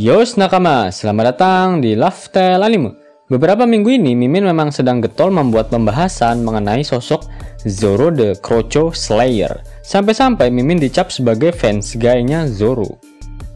Yos nakama, selamat datang di Lifestyle Anime. Beberapa minggu ini Mimin memang sedang getol membuat pembahasan mengenai sosok Zoro the Crocho Slayer. Sampai-sampai Mimin dicap sebagai fans guy-nya Zoro.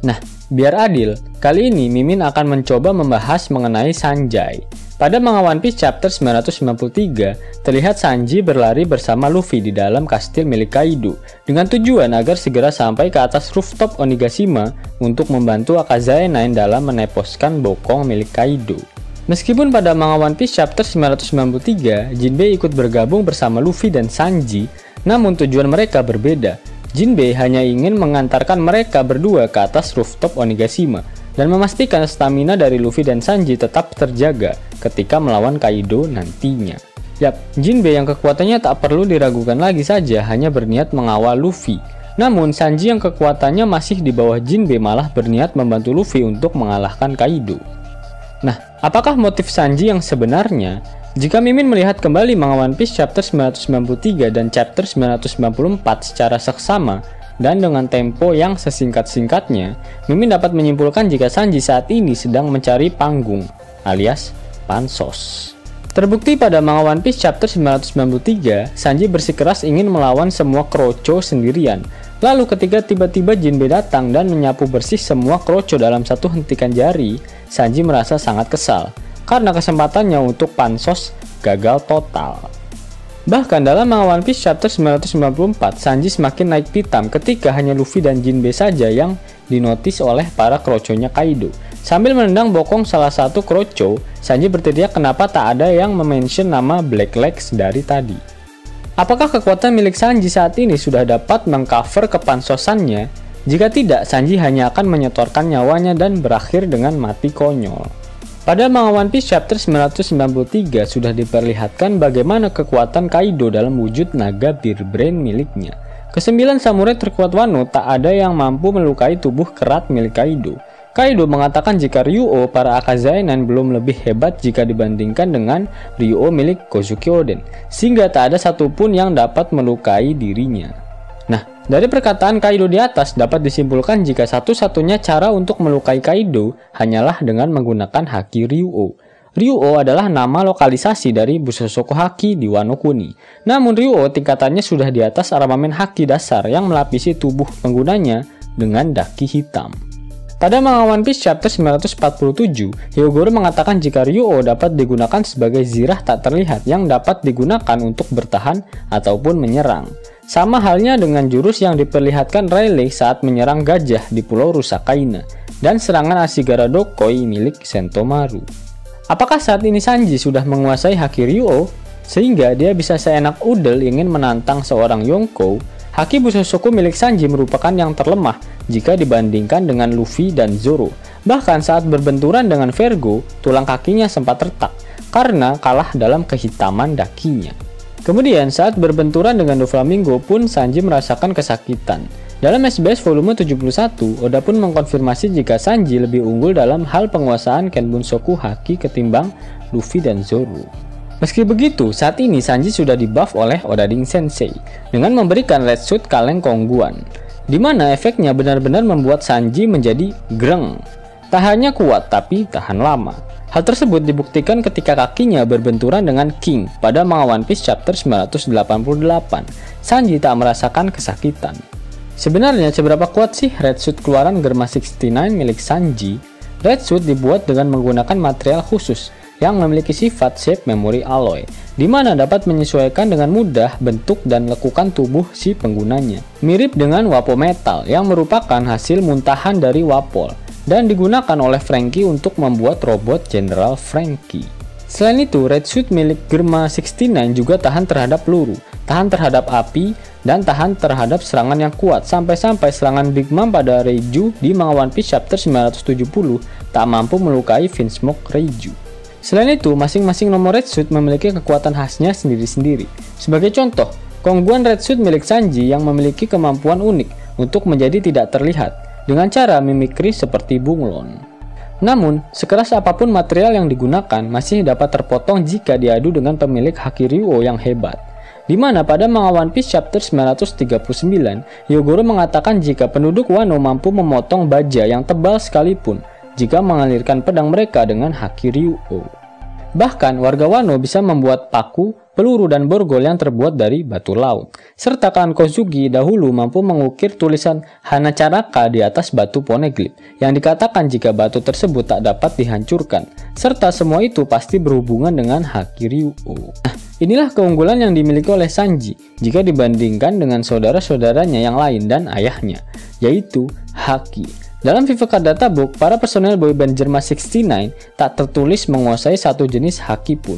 Nah, biar adil, kali ini Mimin akan mencoba membahas mengenai Sanjay. Pada manga One Piece chapter 993, terlihat Sanji berlari bersama Luffy di dalam kastil milik Kaido dengan tujuan agar segera sampai ke atas rooftop Onigashima untuk membantu Akazae 9 dalam meneposkan bokong milik Kaido. Meskipun pada manga One Piece chapter 993, Jinbei ikut bergabung bersama Luffy dan Sanji, namun tujuan mereka berbeda. Jinbei hanya ingin mengantarkan mereka berdua ke atas rooftop Onigashima dan memastikan stamina dari Luffy dan Sanji tetap terjaga ketika melawan Kaido nantinya. Yap, Jinbei yang kekuatannya tak perlu diragukan lagi saja hanya berniat mengawal Luffy. Namun Sanji yang kekuatannya masih di bawah Jinbei malah berniat membantu Luffy untuk mengalahkan Kaido. Nah, apakah motif Sanji yang sebenarnya? Jika Mimin melihat kembali manga One Piece chapter 993 dan chapter 994 secara seksama dan dengan tempo yang sesingkat-singkatnya, Mimin dapat menyimpulkan jika Sanji saat ini sedang mencari panggung, alias pansos. Terbukti pada manga One Piece chapter 993, Sanji bersikeras ingin melawan semua Crocho sendirian. Lalu ketika tiba-tiba Jinbei datang dan menyapu bersih semua Crocho dalam satu hentikan jari, Sanji merasa sangat kesal karena kesempatannya untuk pansos gagal total. Bahkan dalam manga One Piece chapter 994, Sanji semakin naik pitam ketika hanya Luffy dan Jinbei saja yang dinotis oleh para Crocho-nya Kaido. Sambil menendang bokong salah satu Crocho, Sanji berteriak kenapa tak ada yang memention nama Black Legs dari tadi. Apakah kekuatan milik Sanji saat ini sudah dapat mengcover kepansosannya? Jika tidak, Sanji hanya akan menyetorkan nyawanya dan berakhir dengan mati konyol. Pada manga One Piece chapter 993 sudah diperlihatkan bagaimana kekuatan Kaido dalam wujud naga Bear Brain miliknya. Kesembilan samurai terkuat Wano tak ada yang mampu melukai tubuh kerat milik Kaido. Kaido mengatakan jika Ryuo para Akazae 9 belum lebih hebat jika dibandingkan dengan Ryuo milik Kozuki Oden, sehingga tak ada satupun yang dapat melukai dirinya. Nah, dari perkataan Kaido di atas dapat disimpulkan jika satu-satunya cara untuk melukai Kaido hanyalah dengan menggunakan haki Ryuo. Ryuo adalah nama lokalisasi dari Busosoko Haki di Wano Kuni. Namun Ryuo tingkatannya sudah di atas armamen haki dasar yang melapisi tubuh penggunanya dengan daki hitam. Pada manga One Piece chapter 947, Hyogoro mengatakan jika Ryuo dapat digunakan sebagai zirah tak terlihat yang dapat digunakan untuk bertahan ataupun menyerang. Sama halnya dengan jurus yang diperlihatkan Rayleigh saat menyerang gajah di Pulau Rusakaina dan serangan Ashigara Dokoi milik Sentomaru. Apakah saat ini Sanji sudah menguasai haki Ryuo sehingga dia bisa seenak udel ingin menantang seorang Yonkou? Haki Busosoko milik Sanji merupakan yang terlemah jika dibandingkan dengan Luffy dan Zoro. Bahkan saat berbenturan dengan Vergo, tulang kakinya sempat retak karena kalah dalam kehitaman dakinya. Kemudian saat berbenturan dengan Doflamingo pun Sanji merasakan kesakitan. Dalam SBS volume 71, Oda pun mengkonfirmasi jika Sanji lebih unggul dalam hal penguasaan Kenbunsoku Haki ketimbang Luffy dan Zoro. Meski begitu, saat ini Sanji sudah dibuff oleh Odading Sensei dengan memberikan Red Suit kaleng Kongguan, di mana efeknya benar-benar membuat Sanji menjadi greng. Tak hanya kuat, tapi tahan lama. Hal tersebut dibuktikan ketika kakinya berbenturan dengan King pada manga One Piece chapter 988. Sanji tak merasakan kesakitan. Sebenarnya seberapa kuat sih Red Suit keluaran Germa 69 milik Sanji? Red Suit dibuat dengan menggunakan material khusus yang memiliki sifat shape memory alloy, di mana dapat menyesuaikan dengan mudah bentuk dan lekukan tubuh si penggunanya. Mirip dengan Wapo Metal yang merupakan hasil muntahan dari Wapol dan digunakan oleh Franky untuk membuat robot General Franky. Selain itu, Red Suit milik Germa 69 juga tahan terhadap peluru, tahan terhadap api, dan tahan terhadap serangan yang kuat sampai-sampai serangan Big Mom pada Reiju di manga One Piece chapter 970 tak mampu melukai Vinsmoke Reiju. Selain itu, masing-masing nomor Red Suit memiliki kekuatan khasnya sendiri-sendiri. Sebagai contoh, Kongguan Red Suit milik Sanji yang memiliki kemampuan unik untuk menjadi tidak terlihat dengan cara mimikri seperti bunglon. Namun, sekeras apapun material yang digunakan masih dapat terpotong jika diadu dengan pemilik haki Ryuo yang hebat. Di mana pada manga One Piece chapter 939, Hyogoro mengatakan jika penduduk Wano mampu memotong baja yang tebal sekalipun, jika mengalirkan pedang mereka dengan haki Ryuo. Bahkan, warga Wano bisa membuat paku, peluru, dan borgol yang terbuat dari batu laut. Serta klan Kozuki dahulu mampu mengukir tulisan Hanacaraka di atas batu poneglyph, yang dikatakan jika batu tersebut tak dapat dihancurkan. Serta semua itu pasti berhubungan dengan haki Ryuo. Nah, inilah keunggulan yang dimiliki oleh Sanji jika dibandingkan dengan saudara-saudaranya yang lain dan ayahnya, yaitu haki. Dalam Vivica Databook, para personel boyband Germa 69 tak tertulis menguasai satu jenis haki pun.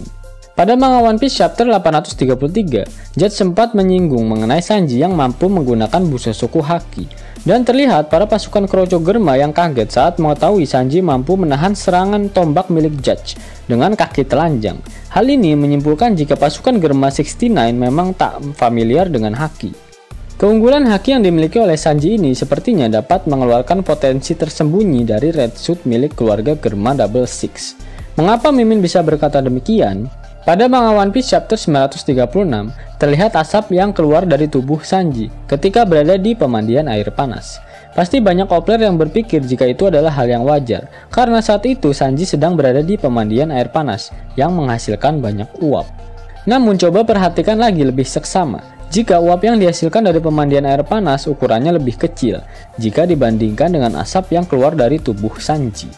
Pada manga One Piece chapter 833, Judge sempat menyinggung mengenai Sanji yang mampu menggunakan Busosoku haki. Dan terlihat para pasukan Kroco Germa yang kaget saat mengetahui Sanji mampu menahan serangan tombak milik Judge dengan kaki telanjang. Hal ini menyimpulkan jika pasukan Germa 69 memang tak familiar dengan haki. Keunggulan haki yang dimiliki oleh Sanji ini sepertinya dapat mengeluarkan potensi tersembunyi dari Red Suit milik keluarga Germa Double Six. Mengapa Mimin bisa berkata demikian? Pada manga One Piece chapter 936, terlihat asap yang keluar dari tubuh Sanji ketika berada di pemandian air panas. Pasti banyak opler yang berpikir jika itu adalah hal yang wajar, karena saat itu Sanji sedang berada di pemandian air panas yang menghasilkan banyak uap. Namun coba perhatikan lagi lebih seksama. Jika uap yang dihasilkan dari pemandian air panas ukurannya lebih kecil jika dibandingkan dengan asap yang keluar dari tubuh Sanji.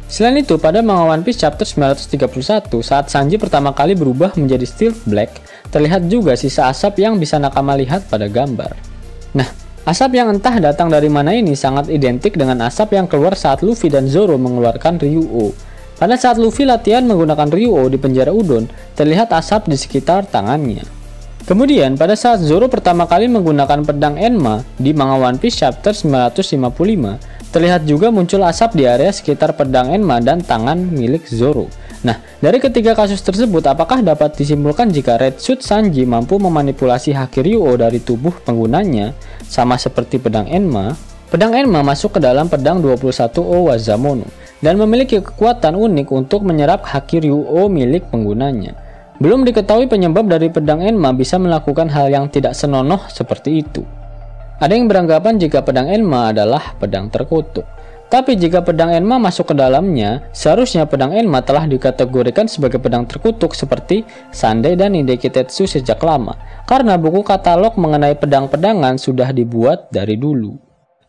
Selain itu, pada manga One Piece chapter 931, saat Sanji pertama kali berubah menjadi Steel Black, terlihat juga sisa asap yang bisa Nakama lihat pada gambar. Nah, asap yang entah datang dari mana ini sangat identik dengan asap yang keluar saat Luffy dan Zoro mengeluarkan Ryuo. Pada saat Luffy latihan menggunakan Ryuo di penjara Udon, terlihat asap di sekitar tangannya. Kemudian, pada saat Zoro pertama kali menggunakan pedang Enma di manga One Piece chapter 955, terlihat juga muncul asap di area sekitar pedang Enma dan tangan milik Zoro. Nah, dari ketiga kasus tersebut, apakah dapat disimpulkan jika Red Suit Sanji mampu memanipulasi haki Ryuo dari tubuh penggunanya, sama seperti pedang Enma? Pedang Enma masuk ke dalam pedang 21O Wazamono, dan memiliki kekuatan unik untuk menyerap haki Ryuo milik penggunanya. Belum diketahui penyebab dari pedang Enma bisa melakukan hal yang tidak senonoh seperti itu. Ada yang beranggapan jika pedang Enma adalah pedang terkutuk. Tapi jika pedang Enma masuk ke dalamnya, seharusnya pedang Enma telah dikategorikan sebagai pedang terkutuk seperti Sandai dan Hideki Tetsu sejak lama, karena buku katalog mengenai pedang-pedangan sudah dibuat dari dulu.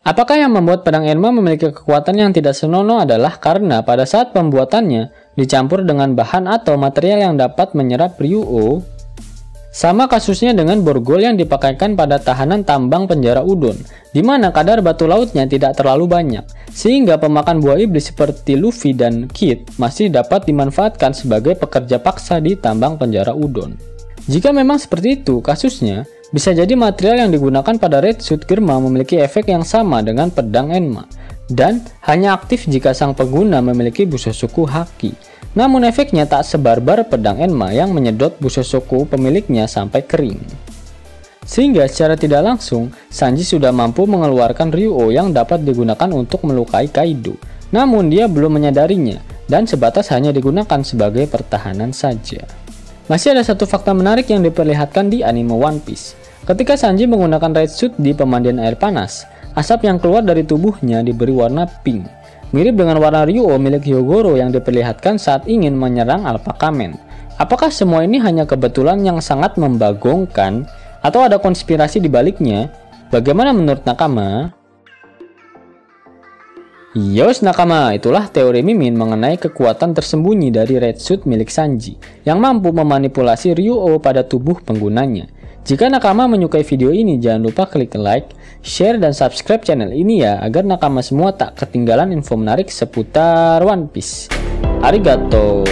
Apakah yang membuat pedang Enma memiliki kekuatan yang tidak senonoh adalah karena pada saat pembuatannya dicampur dengan bahan atau material yang dapat menyerap Ryuo? Sama kasusnya dengan borgol yang dipakaikan pada tahanan tambang penjara Udon, di mana kadar batu lautnya tidak terlalu banyak, sehingga pemakan buah iblis seperti Luffy dan Kid masih dapat dimanfaatkan sebagai pekerja paksa di tambang penjara Udon. Jika memang seperti itu kasusnya, bisa jadi material yang digunakan pada Red Suit Germa memiliki efek yang sama dengan pedang Enma, dan hanya aktif jika sang pengguna memiliki Busosoku haki. Namun efeknya tak sebarbar pedang Enma yang menyedot Busosoku pemiliknya sampai kering. Sehingga secara tidak langsung, Sanji sudah mampu mengeluarkan Ryuo yang dapat digunakan untuk melukai Kaido. Namun dia belum menyadarinya, dan sebatas hanya digunakan sebagai pertahanan saja. Masih ada satu fakta menarik yang diperlihatkan di anime One Piece. Ketika Sanji menggunakan Red Suit di pemandian air panas, asap yang keluar dari tubuhnya diberi warna pink, mirip dengan warna Ryuo milik Hyogoro yang diperlihatkan saat ingin menyerang Alpha Kamen. Apakah semua ini hanya kebetulan yang sangat membagongkan, atau ada konspirasi di baliknya? Bagaimana menurut Nakama? Yos Nakama, itulah teori Mimin mengenai kekuatan tersembunyi dari Red Suit milik Sanji yang mampu memanipulasi Ryuo pada tubuh penggunanya. Jika Nakama menyukai video ini, jangan lupa klik like, share, dan subscribe channel ini ya, agar Nakama semua tak ketinggalan info menarik seputar One Piece. Arigato.